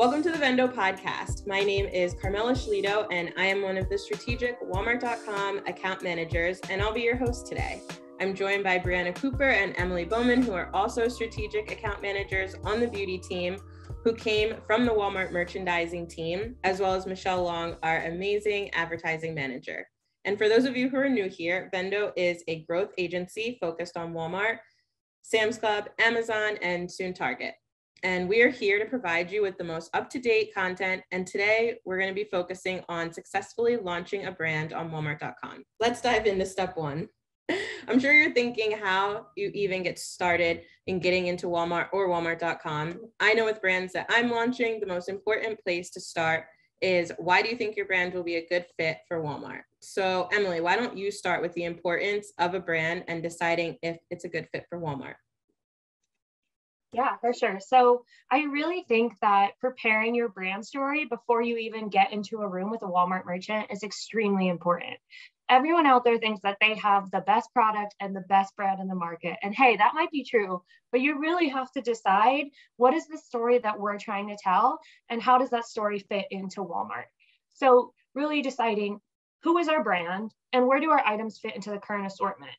Welcome to the VENDO podcast. My name is Carmela Schlito, and I am one of the strategic Walmart.com account managers, and I'll be your host today. I'm joined by Brianna Cooper and Emily Bowman, who are also strategic account managers on the beauty team, who came from the Walmart merchandising team, as well as Michelle Long, our amazing advertising manager. And for those of you who are new here, VENDO is a growth agency focused on Walmart, Sam's Club, Amazon, and soon Target. And we are here to provide you with the most up-to-date content. And today we're going to be focusing on successfully launching a brand on Walmart.com. Let's dive into step one. I'm sure you're thinking how you even get started in getting into Walmart or Walmart.com. I know with brands that I'm launching, the most important place to start is, why do you think your brand will be a good fit for Walmart? So Emily, why don't you start with the importance of a brand and deciding if it's a good fit for Walmart? Yeah, for sure. So I really think that preparing your brand story before you even get into a room with a Walmart merchant is extremely important. Everyone out there thinks that they have the best product and the best brand in the market. And hey, that might be true, but you really have to decide, what is the story that we're trying to tell and how does that story fit into Walmart? So really deciding, who is our brand and where do our items fit into the current assortment?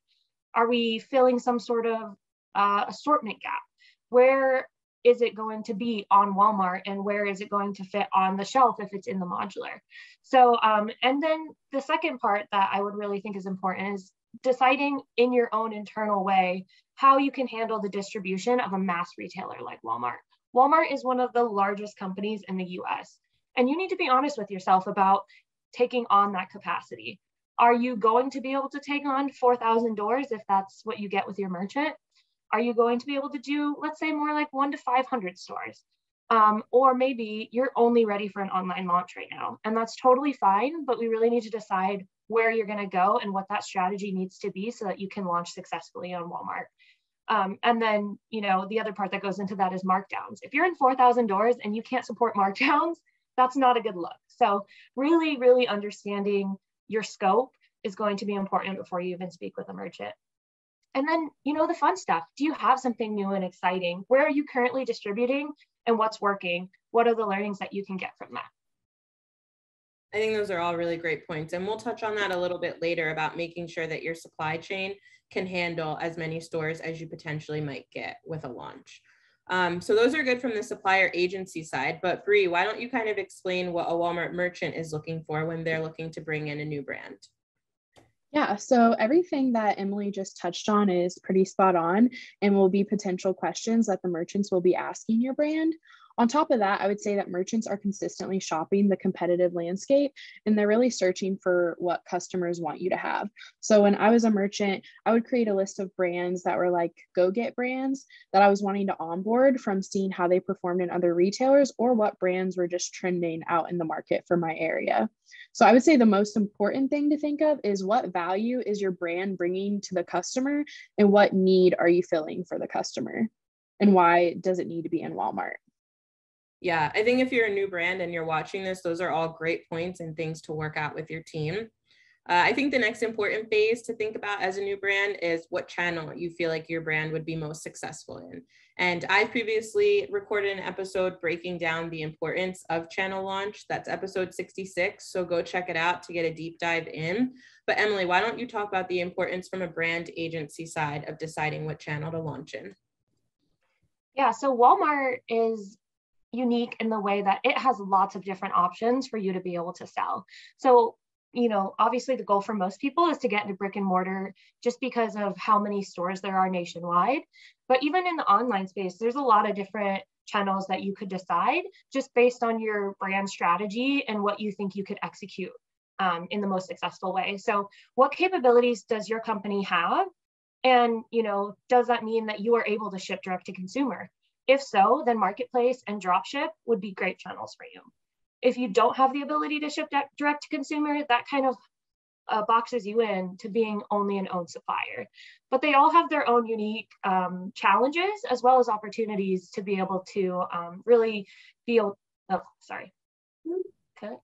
Are we filling some sort of assortment gap? Where is it going to be on Walmart and where is it going to fit on the shelf if it's in the modular? So, and then the second part that I would really think is important is deciding in your own internal way how you can handle the distribution of a mass retailer like Walmart. Walmart is one of the largest companies in the US, and you need to be honest with yourself about taking on that capacity. Are you going to be able to take on 4,000 doors if that's what you get with your merchant? Are you going to be able to do, let's say, more like 1 to 500 stores? Or maybe you're only ready for an online launch right now, and that's totally fine, but we really need to decide where you're going to go and what that strategy needs to be so that you can launch successfully on Walmart. And then, the other part that goes into that is markdowns. If you're in 4,000 doors and you can't support markdowns, that's not a good look. So really, really understanding your scope is going to be important before you even speak with a merchant. And then, the fun stuff. Do you have something new and exciting? Where are you currently distributing and what's working? What are the learnings that you can get from that? I think those are all really great points. And we'll touch on that a little bit later about making sure that your supply chain can handle as many stores as you potentially might get with a launch. So those are good from the supplier agency side. But Bree, why don't you kind of explain what a Walmart merchant is looking for when they're looking to bring in a new brand? Yeah, so everything that Emily just touched on is pretty spot on and will be potential questions that the merchants will be asking your brand. On top of that, I would say that merchants are consistently shopping the competitive landscape and they're really searching for what customers want you to have. So when I was a merchant, I would create a list of brands that were like go-get brands that I was wanting to onboard from seeing how they performed in other retailers or what brands were just trending out in the market for my area. So I would say the most important thing to think of is, what value is your brand bringing to the customer and what need are you filling for the customer and why does it need to be in Walmart? Yeah, I think if you're a new brand and you're watching this, those are all great points and things to work out with your team. I think the next important phase to think about as a new brand is what channel you feel like your brand would be most successful in. And I've previously recorded an episode breaking down the importance of channel launch. That's episode 66. So go check it out to get a deep dive in. But Emily, why don't you talk about the importance from a brand agency side of deciding what channel to launch in? Yeah, so Walmart is unique in the way that it has lots of different options for you to be able to sell. So, obviously the goal for most people is to get into brick and mortar just because of how many stores there are nationwide. But even in the online space, there's a lot of different channels that you could decide just based on your brand strategy and what you think you could execute in the most successful way. So what capabilities does your company have? And, does that mean that you are able to ship direct to consumer? If so, then marketplace and dropship would be great channels for you. If you don't have the ability to ship direct to consumer, that kind of boxes you in to being only an owned supplier. But they all have their own unique challenges as well as opportunities to be able to really feel, oh, sorry. Okay.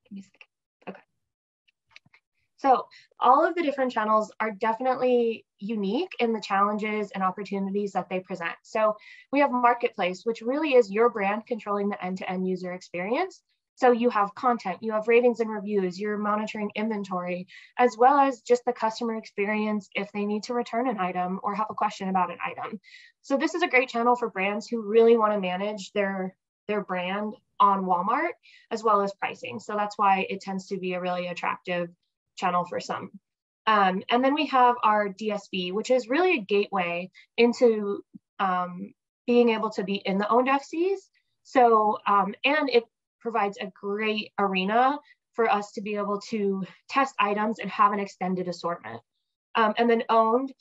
Give me a second. Okay. So all of the different channels are definitely unique in the challenges and opportunities that they present. So we have Marketplace, which really is your brand controlling the end-to-end user experience. So you have content, you have ratings and reviews, you're monitoring inventory, as well as just the customer experience if they need to return an item or have a question about an item. So this is a great channel for brands who really want to manage their brand on Walmart, as well as pricing. So that's why it tends to be a really attractive channel for some. And then we have our DSV, which is really a gateway into being able to be in the owned FCs. So, and it provides a great arena for us to be able to test items and have an extended assortment. And then owned,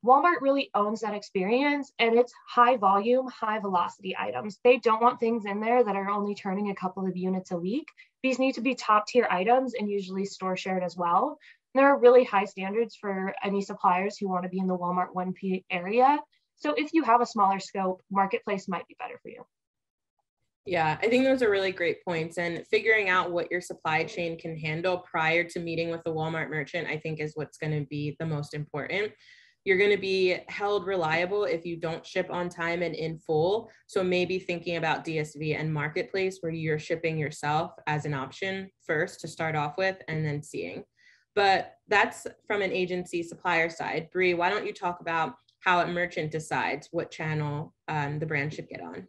Walmart really owns that experience, and it's high volume, high velocity items. They don't want things in there that are only turning a couple of units a week. These need to be top tier items and usually store shared as well. There are really high standards for any suppliers who want to be in the Walmart 1P area. So if you have a smaller scope, Marketplace might be better for you. Yeah, I think those are really great points, and figuring out what your supply chain can handle prior to meeting with the Walmart merchant, I think is what's going to be the most important. You're going to be held reliable if you don't ship on time and in full. So maybe thinking about DSV and Marketplace where you're shipping yourself as an option first to start off with, and then seeing. But that's from an agency supplier side. Bree, why don't you talk about how a merchant decides what channel the brand should get on?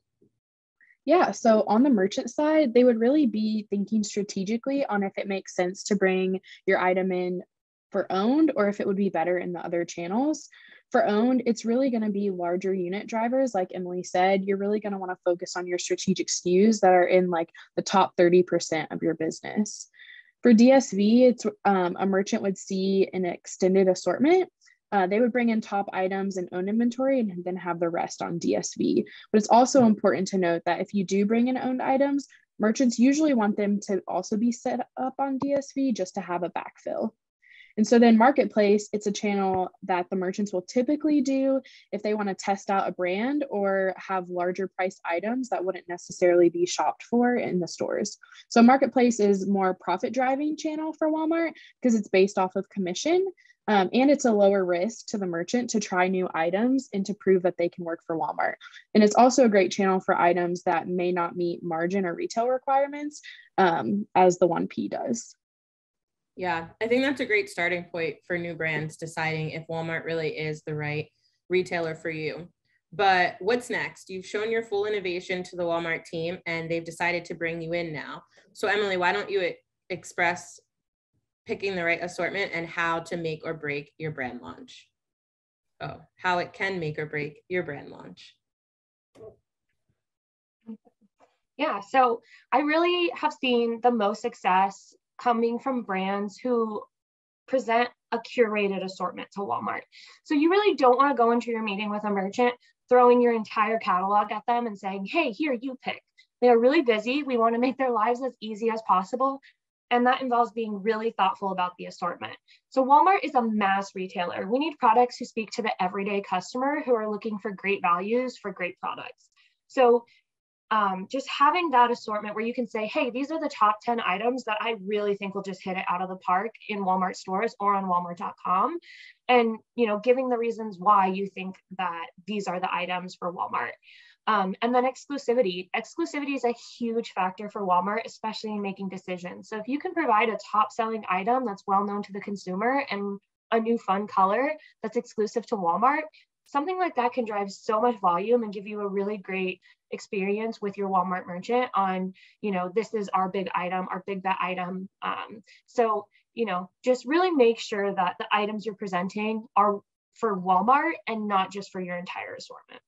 Yeah, so on the merchant side, they would really be thinking strategically on if it makes sense to bring your item in for owned or if it would be better in the other channels. For owned, it's really going to be larger unit drivers. Like Emily said, you're really going to want to focus on your strategic SKUs that are in like the top 30% of your business. For DSV, it's a merchant would see an extended assortment. They would bring in top items and own inventory and then have the rest on DSV. But it's also important to note that if you do bring in owned items, merchants usually want them to also be set up on DSV just to have a backfill. And so then Marketplace, it's a channel that the merchants will typically do if they want to test out a brand or have larger priced items that wouldn't necessarily be shopped for in the stores. So Marketplace is more profit driving channel for Walmart because it's based off of commission. And it's a lower risk to the merchant to try new items and to prove that they can work for Walmart. And it's also a great channel for items that may not meet margin or retail requirements as the 1P does. Yeah, I think that's a great starting point for new brands deciding if Walmart really is the right retailer for you. But what's next? You've shown your full innovation to the Walmart team and they've decided to bring you in now. So Emily, why don't you express picking the right assortment and how to make or break your brand launch? Oh, how it can make or break your brand launch. Yeah, so I really have seen the most success coming from brands who present a curated assortment to Walmart. So you really don't want to go into your meeting with a merchant throwing your entire catalog at them and saying, hey, here, you pick. They are really busy. We want to make their lives as easy as possible. And that involves being really thoughtful about the assortment. So Walmart is a mass retailer. We need products who speak to the everyday customer who are looking for great values for great products. So just having that assortment where you can say, hey, these are the top 10 items that I really think will just hit it out of the park in Walmart stores or on walmart.com. And, giving the reasons why you think that these are the items for Walmart. And then exclusivity. Exclusivity is a huge factor for Walmart, especially in making decisions. So if you can provide a top selling item that's well known to the consumer and a new fun color that's exclusive to Walmart, something like that can drive so much volume and give you a really great experience with your Walmart merchant on, this is our big item, our big bet item. So, just really make sure that the items you're presenting are for Walmart and not just for your entire assortment.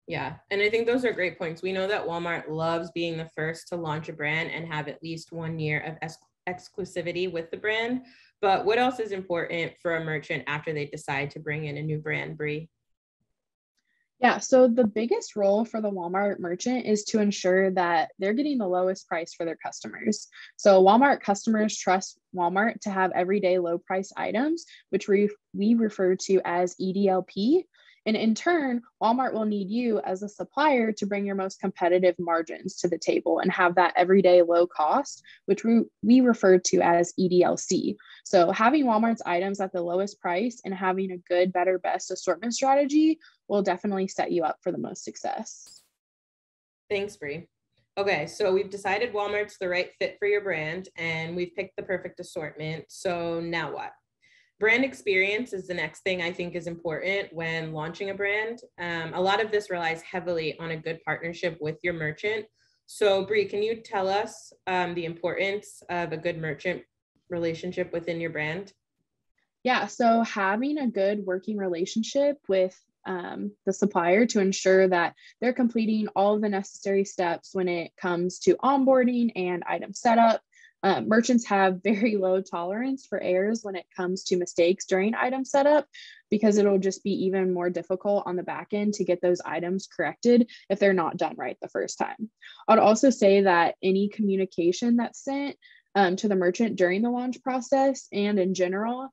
Yeah, and I think those are great points. We know that Walmart loves being the first to launch a brand and have at least 1 year of exclusivity with the brand. But what else is important for a merchant after they decide to bring in a new brand, Bree? Yeah, so the biggest role for the Walmart merchant is to ensure that they're getting the lowest price for their customers. So Walmart customers trust Walmart to have everyday low price items, which we refer to as EDLP. And in turn, Walmart will need you as a supplier to bring your most competitive margins to the table and have that everyday low cost, which we refer to as EDLC. So having Walmart's items at the lowest price and having a good, better, best assortment strategy will definitely set you up for the most success. Thanks, Bree. Okay, so we've decided Walmart's the right fit for your brand and we've picked the perfect assortment. So now what? Brand experience is the next thing I think is important when launching a brand. A lot of this relies heavily on a good partnership with your merchant. So Bree, can you tell us the importance of a good merchant relationship within your brand? Yeah, so having a good working relationship with the supplier to ensure that they're completing all of the necessary steps when it comes to onboarding and item setup. Merchants have very low tolerance for errors when it comes to mistakes during item setup, because it'll just be even more difficult on the back end to get those items corrected if they're not done right the first time. I'd also say that any communication that's sent to the merchant during the launch process and in general,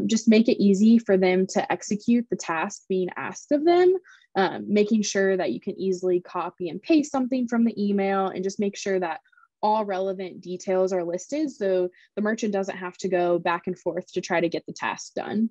just make it easy for them to execute the task being asked of them, making sure that you can easily copy and paste something from the email and just make sure that all relevant details are listed so the merchant doesn't have to go back and forth to try to get the task done.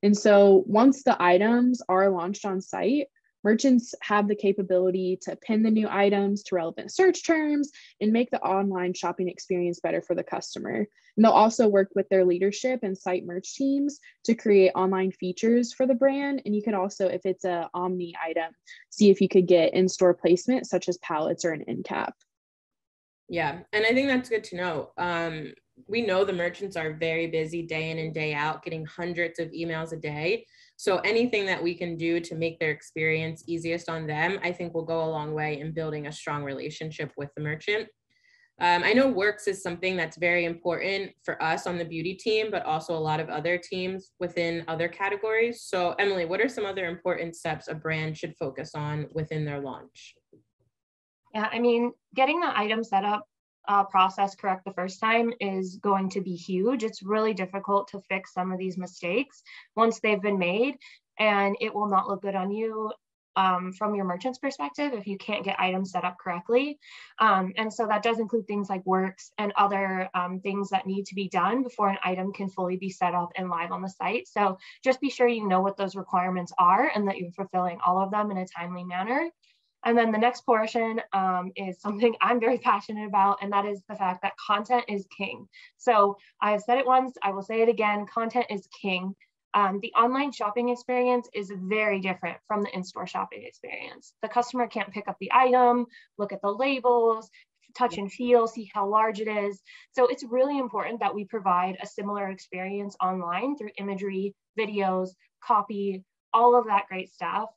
And so once the items are launched on site, merchants have the capability to pin the new items to relevant search terms and make the online shopping experience better for the customer. And they'll also work with their leadership and site merch teams to create online features for the brand. And you could also, if it's an omni item, see if you could get in-store placement such as pallets or an end cap. Yeah, and I think that's good to know. We know the merchants are very busy day in and day out, getting hundreds of emails a day. So anything that we can do to make their experience easiest on them, I think will go a long way in building a strong relationship with the merchant. I know Works is something that's very important for us on the beauty team, but also a lot of other teams within other categories. So Emily, what are some other important steps a brand should focus on within their launch? Yeah, I mean, getting the item setup process correct the first time is going to be huge. It's really difficult to fix some of these mistakes once they've been made, and it will not look good on you from your merchant's perspective if you can't get items set up correctly. And so that does include things like Works and other things that need to be done before an item can fully be set up and live on the site. So just be sure you know what those requirements are and that you're fulfilling all of them in a timely manner. And then the next portion is something I'm very passionate about, and that is the fact that content is king. So I've said it once, I will say it again, content is king. The online shopping experience is very different from the in-store shopping experience. The customer can't pick up the item, look at the labels, touch and feel, see how large it is. So it's really important that we provide a similar experience online through imagery, videos, copy, all of that great stuff.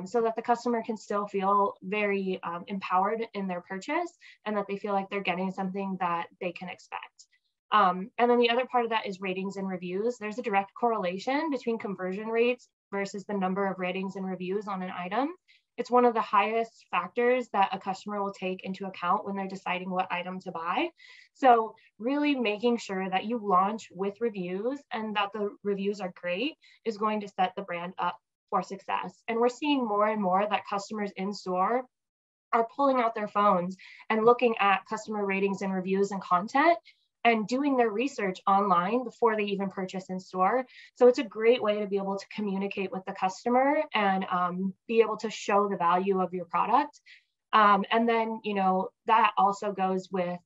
So that the customer can still feel very empowered in their purchase and that they feel like they're getting something that they can expect. And then the other part of that is ratings and reviews. There's a direct correlation between conversion rates versus the number of ratings and reviews on an item. It's one of the highest factors that a customer will take into account when they're deciding what item to buy. So really making sure that you launch with reviews and that the reviews are great is going to set the brand up for success. And we're seeing more and more that customers in store are pulling out their phones and looking at customer ratings and reviews and content and doing their research online before they even purchase in store. So it's a great way to be able to communicate with the customer and be able to show the value of your product. And then, you know, that also goes with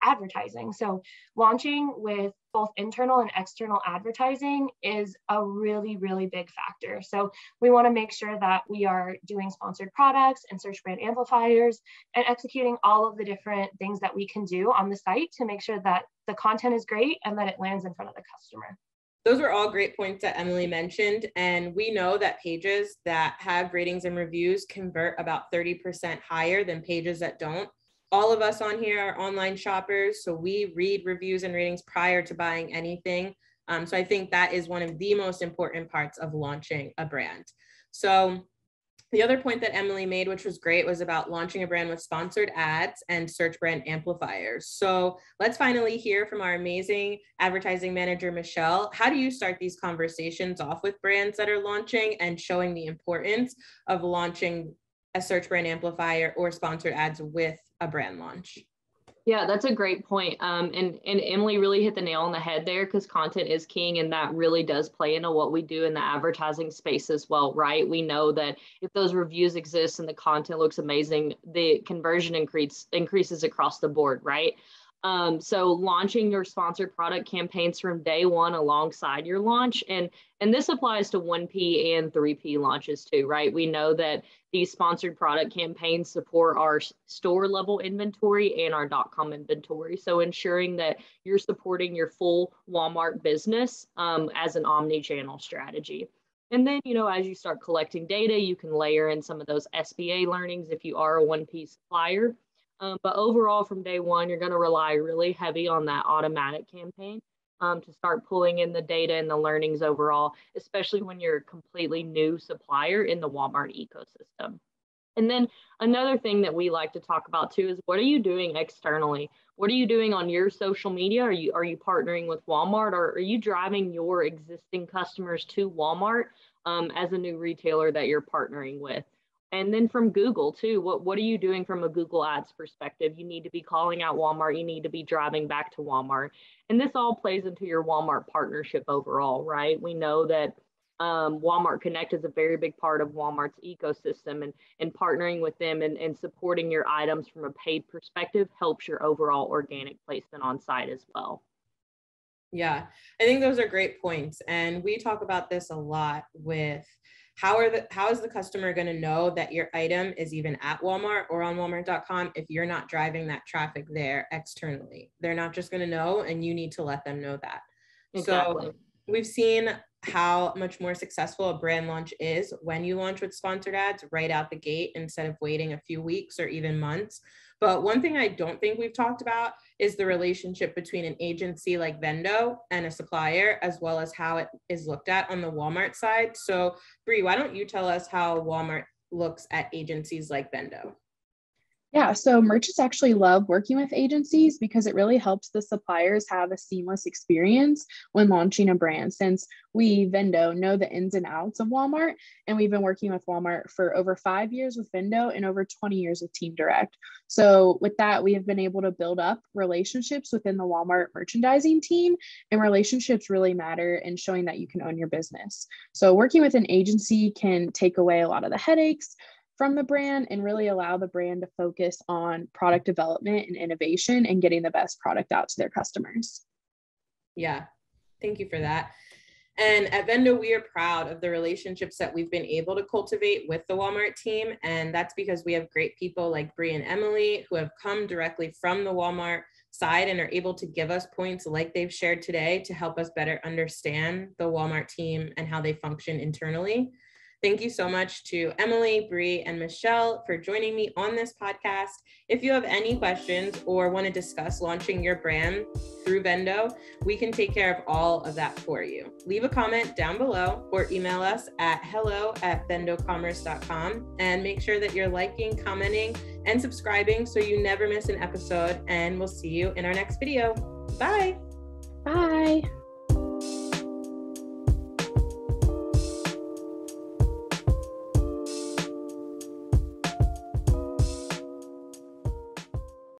advertising. So launching with both internal and external advertising is a really, really big factor. So we want to make sure that we are doing sponsored products and search brand amplifiers and executing all of the different things that we can do on the site to make sure that the content is great and that it lands in front of the customer. Those are all great points that Emily mentioned. And we know that pages that have ratings and reviews convert about 30% higher than pages that don't. All of us on here are online shoppers, so we read reviews and ratings prior to buying anything. So I think that is one of the most important parts of launching a brand. So The other point that Emily made, which was great, was about launching a brand with sponsored ads and search brand amplifiers. So let's finally hear from our amazing advertising manager, Michelle. How do you start these conversations off with brands that are launching and showing the importance of launching a search brand amplifier or sponsored ads with a brand launch? Yeah, that's a great point. And Emily really hit the nail on the head there, because content is king, and that really does play into what we do in the advertising space as well, right? We know that if those reviews exist and the content looks amazing, the conversion increases across the board, right? So launching your sponsored product campaigns from day one alongside your launch, and this applies to 1P and 3P launches too, right? We know that these sponsored product campaigns support our store level inventory and our .com inventory. So ensuring that you're supporting your full Walmart business as an omni-channel strategy. And then, as you start collecting data, you can layer in some of those SBA learnings if you are a 1P supplier. But overall, from day one, you're going to rely really heavy on that automatic campaign to start pulling in the data and the learnings overall, especially when you're a completely new supplier in the Walmart ecosystem. And then another thing that we like to talk about too is, what are you doing externally? What are you doing on your social media? Are you partnering with Walmart, or are you driving your existing customers to Walmart as a new retailer that you're partnering with? And then from Google too, what are you doing from a Google Ads perspective? You need to be calling out Walmart. You need to be driving back to Walmart. And this all plays into your Walmart partnership overall, right? We know that Walmart Connect is a very big part of Walmart's ecosystem, and partnering with them and supporting your items from a paid perspective helps your overall organic placement on site as well. Yeah, I think those are great points. And we talk about this a lot with how is the customer going to know that your item is even at Walmart or on Walmart.com if you're not driving that traffic there externally? They're not just going to know, and you need to let them know that. Exactly. So we've seen how much more successful a brand launch is when you launch with sponsored ads right out the gate instead of waiting a few weeks or even months. But one thing I don't think we've talked about is the relationship between an agency like VENDO and a supplier, as well as how it is looked at on the Walmart side. So Bree, why don't you tell us how Walmart looks at agencies like VENDO? Yeah, so merchants actually love working with agencies because it really helps the suppliers have a seamless experience when launching a brand, since we, VENDO, know the ins and outs of Walmart, and we've been working with Walmart for over 5 years with VENDO and over 20 years with Team Direct. So with that, we have been able to build up relationships within the Walmart merchandising team, and relationships really matter in showing that you can own your business. So working with an agency can take away a lot of the headaches from the brand and really allow the brand to focus on product development and innovation and getting the best product out to their customers. Yeah, thank you for that. And at VENDO, we are proud of the relationships that we've been able to cultivate with the Walmart team. And that's because we have great people like Bree and Emily who have come directly from the Walmart side and are able to give us points like they've shared today to help us better understand the Walmart team and how they function internally. Thank you so much to Emily, Bree, and Michelle for joining me on this podcast. If you have any questions or want to discuss launching your brand through VENDO, we can take care of all of that for you. Leave a comment down below or email us at hello@vendocommerce.com, and make sure that you're liking, commenting, and subscribing so you never miss an episode. And we'll see you in our next video. Bye. Bye.